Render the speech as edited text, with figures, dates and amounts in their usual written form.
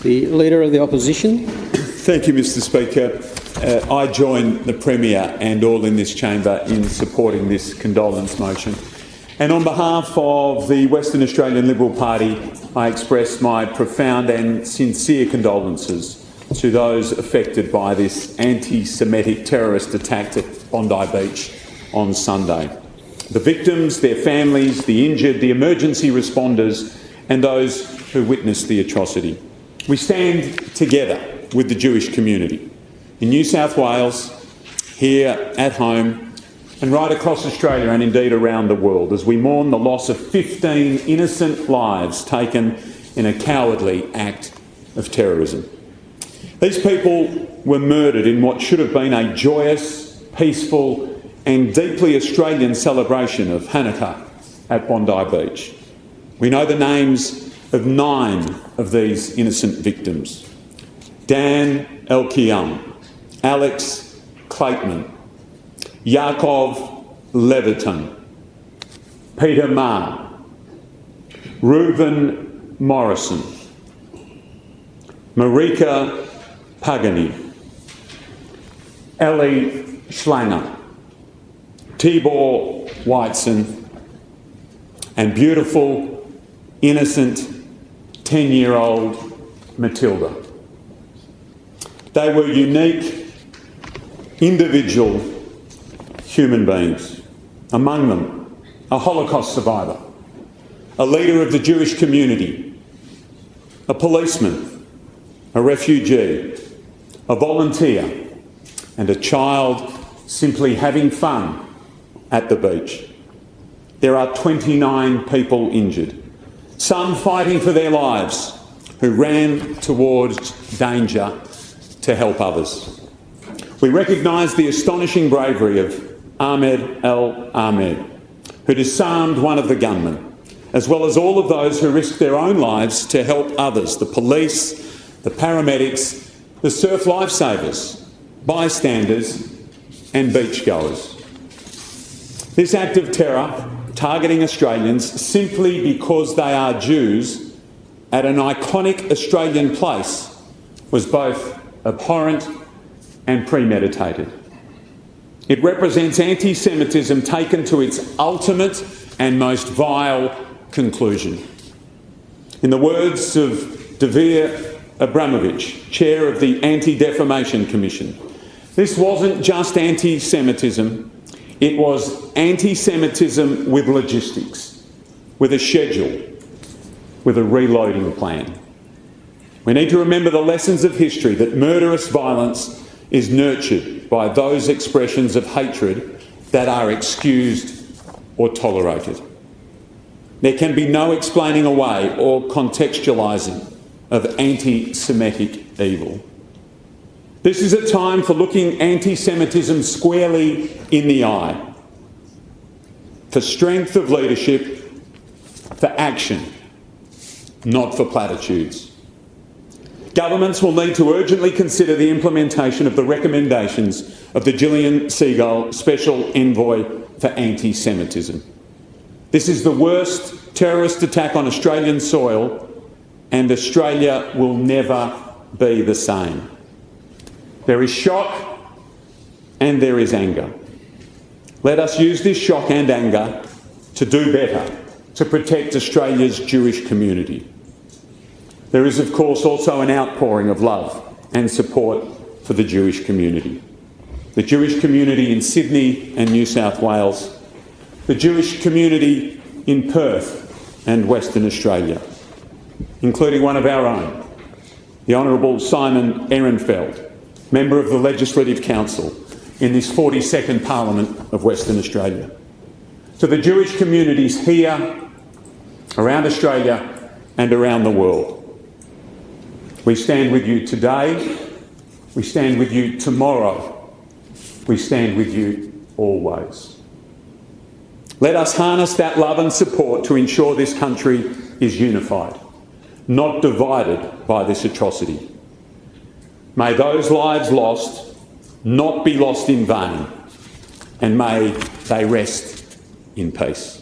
The Leader of the Opposition. Thank you, Mr Speaker. I join the Premier and all in this chamber in supporting this condolence motion. And on behalf of the Western Australian Liberal Party, I express my profound and sincere condolences to those affected by this anti-Semitic terrorist attack at Bondi Beach on Sunday. The victims, their families, the injured, the emergency responders and those who witnessed the atrocity. We stand together with the Jewish community in New South Wales, here at home, and right across Australia and indeed around the world as we mourn the loss of 15 innocent lives taken in a cowardly act of terrorism. These people were murdered in what should have been a joyous, peaceful and deeply Australian celebration of Hanukkah at Bondi Beach. We know the names of 9 of these innocent victims: Dan Elkiam, Alex Clateman, Yaakov Leviton, Peter Marr, Reuben Morrison, Marika Pagani, Ellie Schlanger, Tibor Whiteson, and beautiful, innocent 10-year-old Matilda. They were unique, individual human beings. Among them, a Holocaust survivor, a leader of the Jewish community, a policeman, a refugee, a volunteer, and a child simply having fun at the beach. There are 29 people injured, some fighting for their lives, who ran towards danger to help others. We recognise the astonishing bravery of Ahmed El-Ahmed, who disarmed one of the gunmen, as well as all of those who risked their own lives to help others: the police, the paramedics, the surf lifesavers, bystanders and beachgoers. This act of terror, targeting Australians simply because they are Jews at an iconic Australian place, was both abhorrent and premeditated. It represents anti-Semitism taken to its ultimate and most vile conclusion. In the words of Davir Abramovich, chair of the Anti-Defamation Commission, this wasn't just anti-Semitism, it was anti-Semitism with logistics, with a schedule, with a reloading plan. We need to remember the lessons of history, that murderous violence is nurtured by those expressions of hatred that are excused or tolerated. There can be no explaining away or contextualising of anti-Semitic evil. This is a time for looking anti-Semitism squarely in the eye, for strength of leadership, for action, not for platitudes. Governments will need to urgently consider the implementation of the recommendations of the Gillian Seagull Special Envoy for Anti-Semitism. This is the worst terrorist attack on Australian soil, and Australia will never be the same. There is shock and there is anger. Let us use this shock and anger to do better, to protect Australia's Jewish community. There is, of course, also an outpouring of love and support for the Jewish community. The Jewish community in Sydney and New South Wales, the Jewish community in Perth and Western Australia, including one of our own, the Honourable Simon Ehrenfeld, member of the Legislative Council in this 42nd Parliament of Western Australia. To the Jewish communities here, around Australia and around the world, we stand with you today, we stand with you tomorrow, we stand with you always. Let us harness that love and support to ensure this country is unified, not divided by this atrocity. May those lives lost not be lost in vain, and may they rest in peace.